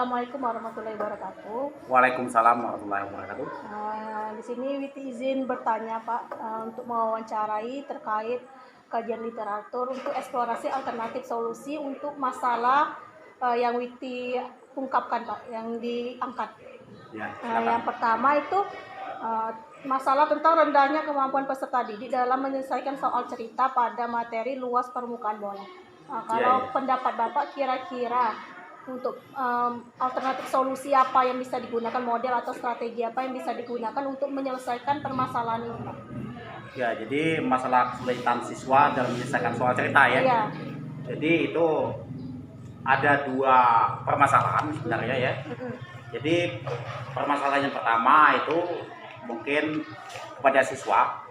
Assalamualaikum warahmatullahi wabarakatuh. Waalaikumsalam warahmatullahi wabarakatuh. Di sini Witi izin bertanya Pak, untuk mewawancarai terkait kajian literatur untuk eksplorasi alternatif solusi untuk masalah yang Witi ungkapkan Pak, yang diangkat. Ya, Yang pertama itu masalah tentang rendahnya kemampuan peserta didik dalam menyelesaikan soal cerita pada materi luas permukaan bola. Kalau pendapat Bapak kira-kira untuk alternatif solusi apa yang bisa digunakan, model atau strategi apa yang bisa digunakan untuk menyelesaikan permasalahan ini Pak? Ya, jadi masalah kesulitan siswa dalam menyelesaikan soal cerita ya. Iya. Jadi itu ada dua permasalahan sebenarnya ya. Jadi permasalahan yang pertama itu mungkin kepada siswa.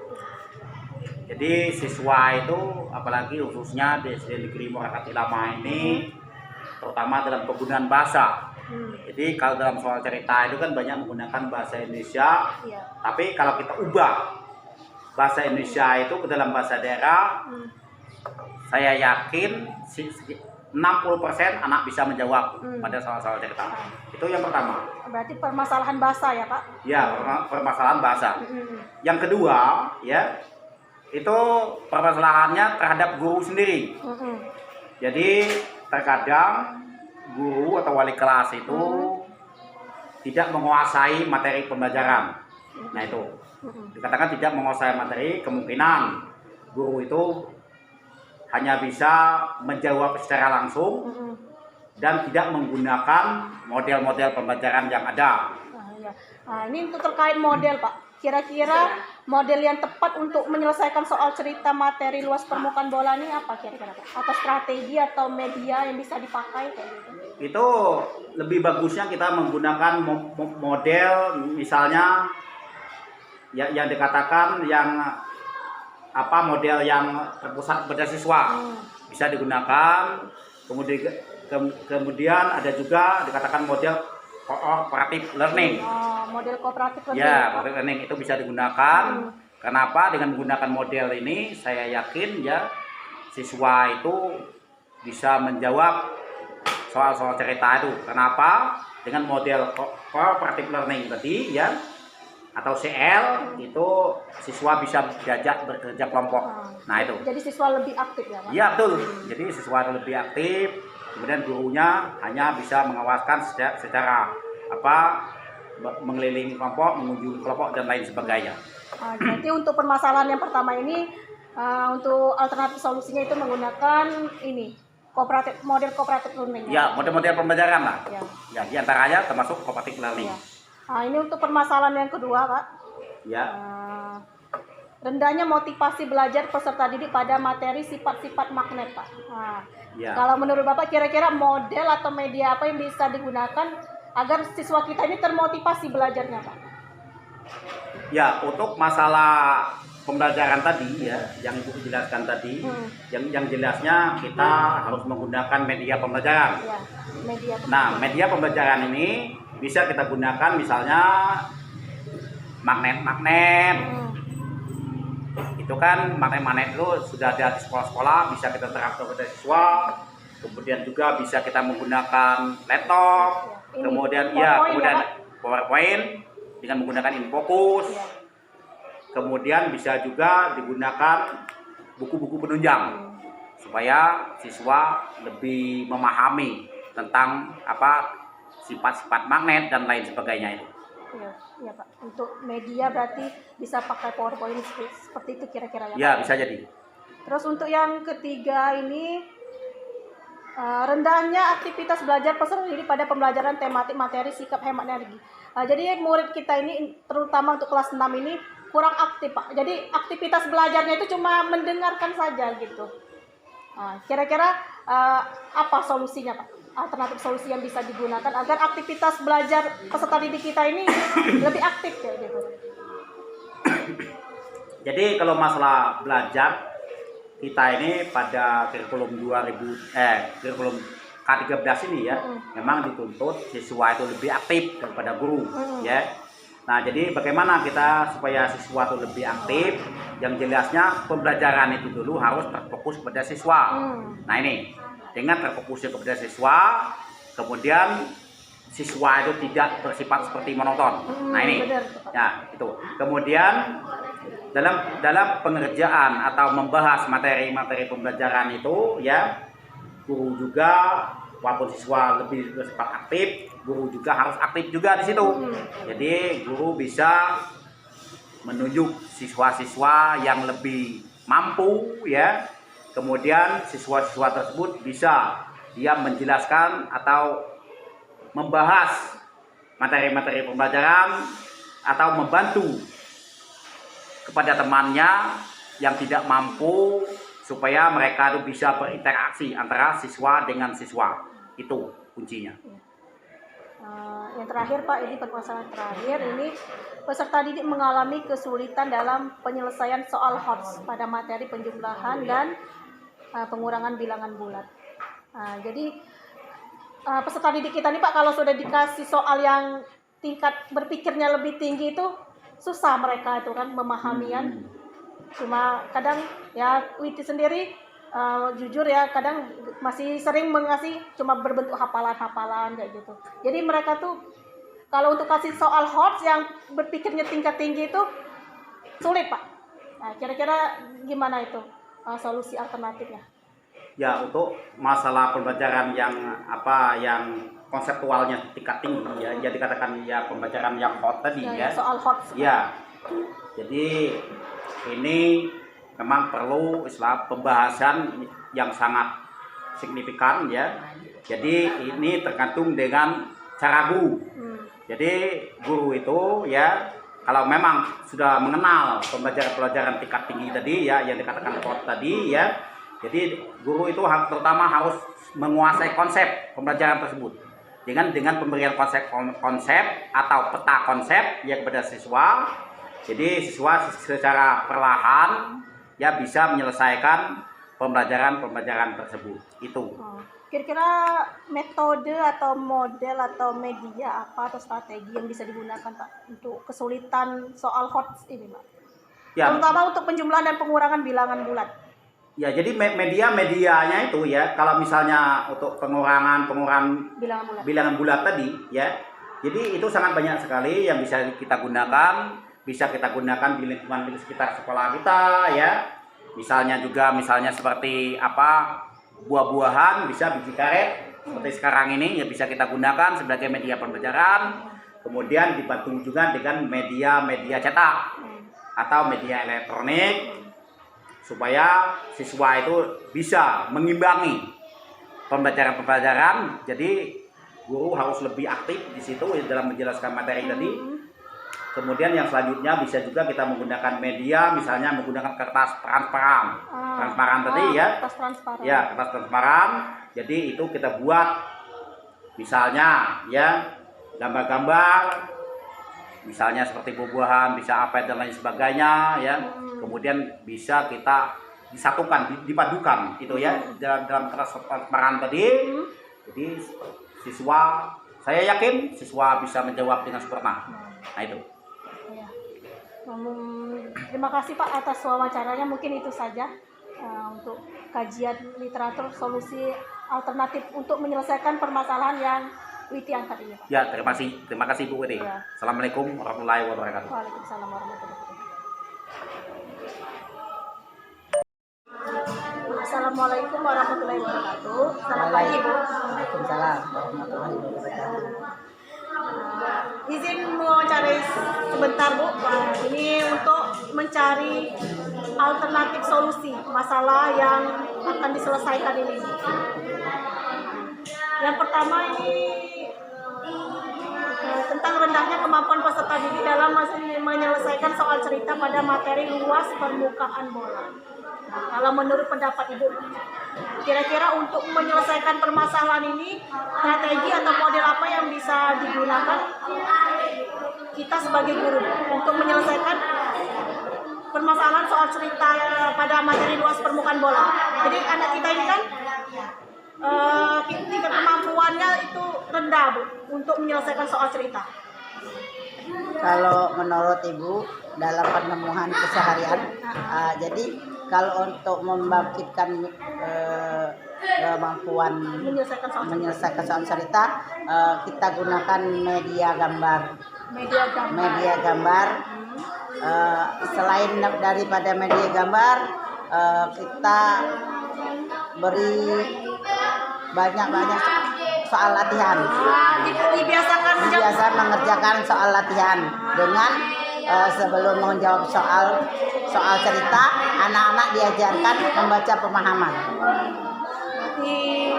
Jadi siswa itu apalagi khususnya di SD Negeri Morakat Ilama ini terutama dalam penggunaan bahasa. Jadi kalau dalam soal cerita itu kan banyak menggunakan bahasa Indonesia. Iya. Tapi kalau kita ubah bahasa Indonesia itu ke dalam bahasa daerah, saya yakin 60% anak bisa menjawab pada soal-soal cerita. Itu yang pertama. Berarti permasalahan bahasa ya Pak? Ya, permasalahan bahasa. Yang kedua, ya, itu permasalahannya terhadap guru sendiri. Jadi terkadang guru atau wali kelas itu tidak menguasai materi pembelajaran. Nah itu dikatakan tidak menguasai materi, kemungkinan guru itu hanya bisa menjawab secara langsung dan tidak menggunakan model-model pembelajaran yang ada. Ini untuk terkait model Pak. Kira-kira model yang tepat untuk menyelesaikan soal cerita materi luas permukaan bola ini apa kira-kira Pak? Atau strategi atau media yang bisa dipakai kayak gitu? Itu lebih bagusnya kita menggunakan model misalnya yang dikatakan yang model yang terpusat pada siswa bisa digunakan. Kemudian ada juga dikatakan model cooperative learning. Model kooperatif learning. Ya, cooperative learning itu bisa digunakan. Kenapa? Dengan menggunakan model ini saya yakin ya siswa itu bisa menjawab soal-soal cerita itu. Kenapa? Dengan model cooperative learning tadi ya atau CL itu siswa bisa diajak bekerja kelompok. Nah itu. Jadi siswa lebih aktif ya Pak? Iya betul. Jadi siswa lebih aktif. Kemudian gurunya hanya bisa mengawaskan secara mengelilingi kelompok, mengunjungi kelompok dan lain sebagainya. Jadi untuk permasalahan yang pertama ini untuk alternatif solusinya itu menggunakan model kooperatif learning. Ya, model-model pembelajaran lah. Ya, diantaranya termasuk kooperatif learning. Ya. Ini untuk permasalahan yang kedua Pak. Ya. Rendahnya motivasi belajar peserta didik pada materi sifat-sifat magnet Pak. Kalau menurut Bapak kira-kira model atau media apa yang bisa digunakan agar siswa kita ini termotivasi belajarnya Pak? Ya, untuk masalah pembelajaran tadi ya, yang Ibu jelaskan tadi, yang jelasnya kita harus menggunakan media pembelajaran. Ya, media pembelajaran. Nah, media pembelajaran ini bisa kita gunakan misalnya magnet-magnet. Itu kan magnet-magnet itu sudah ada di sekolah-sekolah, bisa kita terapkan pada siswa. Kemudian juga bisa kita menggunakan laptop, kemudian PowerPoint dengan menggunakan InFocus. Kemudian bisa juga digunakan buku-buku penunjang supaya siswa lebih memahami tentang sifat-sifat magnet dan lain sebagainya itu. Iya Pak. Untuk media berarti bisa pakai PowerPoint seperti itu kira-kira ya Pak? Ya, bisa jadi. Terus untuk yang ketiga ini rendahnya aktivitas belajar peserta didik pada pembelajaran tematik materi sikap hemat energi. Jadi murid kita ini terutama untuk kelas 6 ini kurang aktif Pak. Jadi aktivitas belajarnya itu cuma mendengarkan saja gitu. Kira-kira apa solusinya Pak? Alternatif solusi yang bisa digunakan agar aktivitas belajar peserta didik kita ini lebih aktif ya gitu. Jadi kalau masalah belajar kita ini pada kurikulum kurikulum K13 ini ya, memang dituntut siswa itu lebih aktif daripada guru ya. Nah, jadi bagaimana kita supaya siswa itu lebih aktif? Yang jelasnya pembelajaran itu dulu harus terfokus pada siswa. Nah, ini dengan terfokusnya kepada siswa, kemudian siswa itu tidak bersifat seperti monoton. Nah ini, benar, ya itu. Kemudian dalam pengerjaan atau membahas materi-materi pembelajaran itu, ya guru juga walaupun siswa lebih bersifat aktif, guru juga harus aktif juga di situ. Jadi guru bisa menunjuk siswa-siswa yang lebih mampu, ya. Kemudian siswa-siswa tersebut bisa dia menjelaskan atau membahas materi-materi pembelajaran atau membantu kepada temannya yang tidak mampu supaya mereka itu bisa berinteraksi antara siswa dengan siswa. Itu kuncinya. Yang terakhir Pak, ini permasalahan terakhir ini peserta didik mengalami kesulitan dalam penyelesaian soal HOTS pada materi penjumlahan dan pengurangan bilangan bulat. Jadi peserta didik kita nih Pak, kalau sudah dikasih soal yang tingkat berpikirnya lebih tinggi itu susah mereka itu kan memahamian. Cuma kadang ya Witi sendiri jujur ya kadang masih sering mengasih cuma berbentuk hafalan-hafalan kayak gitu. Jadi mereka tuh kalau untuk kasih soal HOTS yang berpikirnya tingkat tinggi itu sulit Pak. Nah, kira-kira gimana itu solusi alternatifnya? Ya, untuk masalah pembelajaran yang konseptualnya tingkat tinggi, ya dikatakan ya pembelajaran yang hot tadi, ya soal HOTS. Ya, jadi ini memang perlu pembahasan yang sangat signifikan, ya. Jadi ini tergantung dengan cara guru. Jadi guru itu ya kalau memang sudah mengenal pembelajaran tingkat tinggi tadi, ya yang dikatakan hot tadi, ya. Jadi guru itu terutama harus menguasai konsep pembelajaran tersebut dengan pemberian konsep atau peta konsep ya kepada siswa. Jadi siswa secara perlahan ya bisa menyelesaikan pembelajaran tersebut. Itu. Kira-kira metode atau model atau media apa atau strategi yang bisa digunakan Pak untuk kesulitan soal HOTS ini Pak? Ya. Terutama untuk penjumlahan dan pengurangan bilangan bulat. Ya, jadi medianya itu ya, kalau misalnya untuk pengurangan bilangan bulat tadi ya, jadi itu sangat banyak sekali yang bisa kita gunakan di lingkungan di sekitar sekolah kita ya. Misalnya seperti buah-buahan, bisa biji karet seperti sekarang ini ya bisa kita gunakan sebagai media pembelajaran. Kemudian dibantu juga dengan media cetak atau media elektronik, supaya siswa itu bisa mengimbangi pembelajaran. Jadi guru harus lebih aktif di situ dalam menjelaskan materi tadi. Kemudian yang selanjutnya bisa juga kita menggunakan media, misalnya menggunakan kertas transparan tadi ya. Kertas transparan. Ya, kertas transparan. Jadi itu kita buat misalnya ya gambar-gambar, misalnya seperti buah-buahan, bisa apa dan lain sebagainya ya. Kemudian bisa kita disatukan, dipadukan itu ya dalam kertas transparan tadi. Jadi saya yakin siswa bisa menjawab dengan sempurna. Nah itu. Ya. Terima kasih Pak atas wawancaranya. Mungkin itu saja untuk kajian literatur solusi alternatif untuk menyelesaikan permasalahan yang Witi angkat ini Pak. Ya, terima kasih Bu Witi. Ya. Assalamualaikum warahmatullahi wabarakatuh. Waalaikumsalam warahmatullahi wabarakatuh. Assalamualaikum warahmatullahi wabarakatuh. Selamat pagi Bu. Waalaikumsalam warahmatullahi wabarakatuh. Izin mewawancarai sebentar Bu. Ini untuk mencari alternatif solusi masalah yang akan diselesaikan ini. Yang pertama ini tentang rendahnya kemampuan peserta didik dalam menyelesaikan soal cerita pada materi luas permukaan bola. Kalau menurut pendapat Ibu, kira-kira untuk menyelesaikan permasalahan ini, strategi atau model apa yang bisa digunakan kita sebagai guru untuk menyelesaikan permasalahan soal cerita pada materi luas permukaan bola? Jadi anak kita ini kan tingkat kemampuannya itu rendah Bu untuk menyelesaikan soal cerita. Kalau menurut Ibu dalam penemuan keseharian, jadi kalau untuk membangkitkan kemampuan menyelesaikan soal cerita, kita gunakan media gambar. Media gambar. Selain daripada media gambar, kita beri banyak soal latihan. Biasa mengerjakan soal latihan dengan sebelum menjawab soal cerita, anak-anak diajarkan membaca pemahaman. Di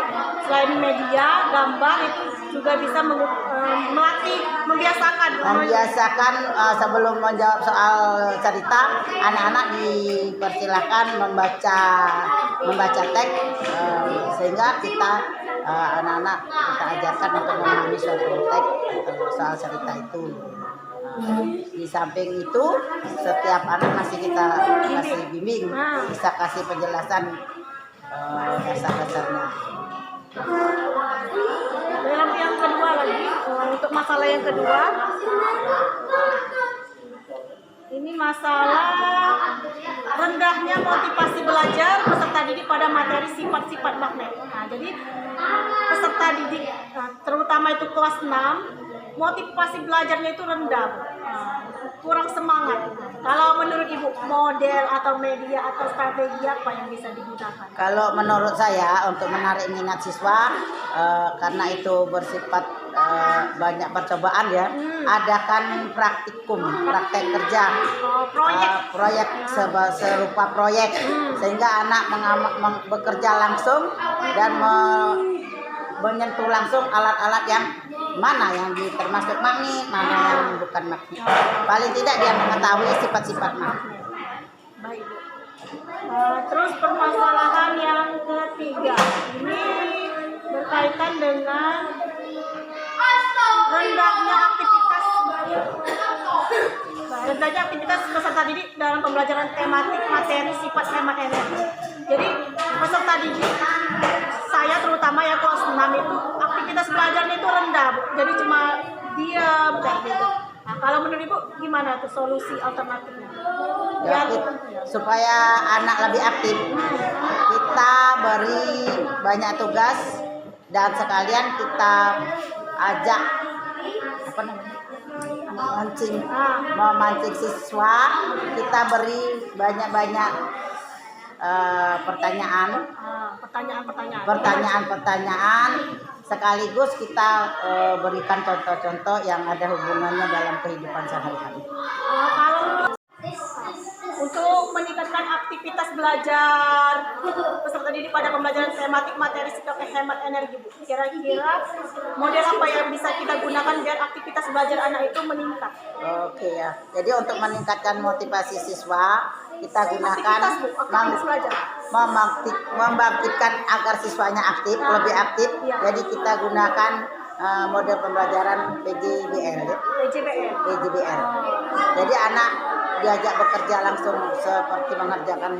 selain media gambar itu juga bisa melatih, membiasakan sebelum menjawab soal cerita, anak-anak dipersilakan membaca teks, sehingga anak-anak kita ajarkan untuk memahami suatu teks soal cerita itu. Di samping itu, setiap anak kita kasih bimbing, bisa kasih penjelasan dasar-dasarnya. Dalam yang kedua lagi, untuk masalah yang kedua, ini masalah rendahnya motivasi belajar peserta didik pada materi sifat-sifat magnet. Nah, jadi peserta didik, terutama itu kelas 6, motivasi belajarnya itu rendah, kurang semangat. Kalau menurut Ibu, model atau media atau strategi apa yang bisa digunakan? Kalau menurut saya, untuk menarik minat siswa, karena itu bersifat banyak percobaan ya, adakan praktek kerja, proyek serupa proyek, sehingga anak bekerja langsung dan menyentuh langsung alat-alat yang mana yang termasuk magnet, mana yang bukan magnet. Paling tidak dia mengetahui sifat-sifat magnet. Baik, Bu. Terus permasalahan yang ketiga, ini berkaitan dengan rendahnya aktivitas peserta didik dalam pembelajaran tematik materi sifat hemat energi. Jadi peserta didik saya terutama ya kelas 6 itu aktivitas belajarnya itu rendah, Bu. Jadi cuma diam kayak gitu. Nah, kalau menurut Ibu gimana tuh solusi alternatifnya? Supaya anak lebih aktif, kita beri banyak tugas dan sekalian kita ajak memancing siswa, kita beri banyak pertanyaan, sekaligus kita berikan contoh-contoh yang ada hubungannya dalam kehidupan sehari-hari. Kalau untuk meningkatkan aktivitas belajar peserta didik pada pembelajaran tematik materi sikap hemat energi, Bu, kira-kira model apa yang bisa kita gunakan biar aktivitas belajar anak itu meningkat? Oke ya, jadi untuk meningkatkan motivasi siswa, kita gunakan membangkitkan agar siswanya aktif, lebih aktif. Jadi kita gunakan model pembelajaran PJBL. Jadi anak diajak bekerja langsung seperti mengerjakan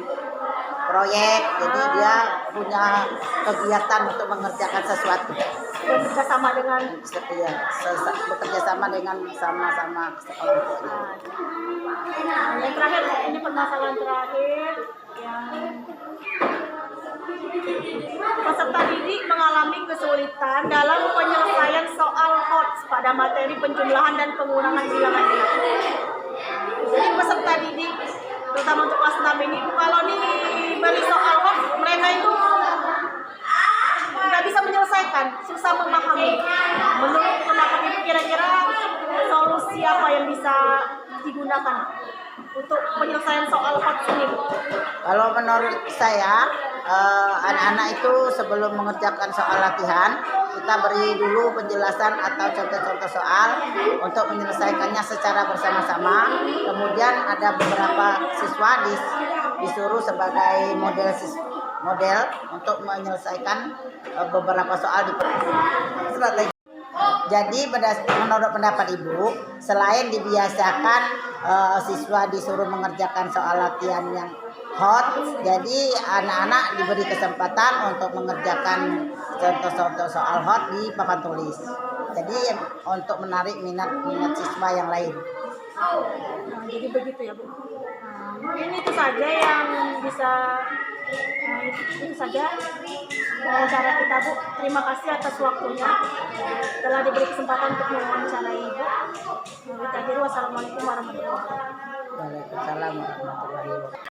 proyek. Jadi dia punya kegiatan untuk mengerjakan sesuatu. Bekerja sama dengan sama sekelompok. Yang terakhir, ini permasalahan terakhir yang peserta didik mengalami kesulitan dalam penyelesaian soal HOTS pada materi penjumlahan dan pengurangan bilangan genap. Jadi peserta didik, terutama untuk kelas 6 ini, kalau diberi soal HOTS, mereka itu nggak bisa menyelesaikan, susah memahami. Menurut pendapat Ibu, kira-kira solusi apa yang bisa digunakan untuk penyelesaian soal HOTS ini, Bu? Kalau menurut saya, anak-anak itu sebelum mengerjakan soal latihan, kita beri dulu penjelasan atau contoh-contoh soal untuk menyelesaikannya secara bersama-sama. Kemudian ada beberapa siswa disuruh sebagai model untuk menyelesaikan beberapa soal di strategi. Jadi menurut pendapat Ibu, selain dibiasakan siswa disuruh mengerjakan soal latihan yang hot, jadi anak-anak diberi kesempatan untuk mengerjakan contoh-contoh soal hot di papan tulis. Jadi untuk menarik minat siswa yang lain. Jadi begitu ya, Bu. Mungkin itu saja yang bisa Itu saja wawancara kita, Bu. Terima kasih atas waktunya telah diberi kesempatan untuk mewawancarai Ibu. Wassalamualaikum warahmatullahi wabarakatuh. Waalaikumsalam warahmatullahi wabarakatuh.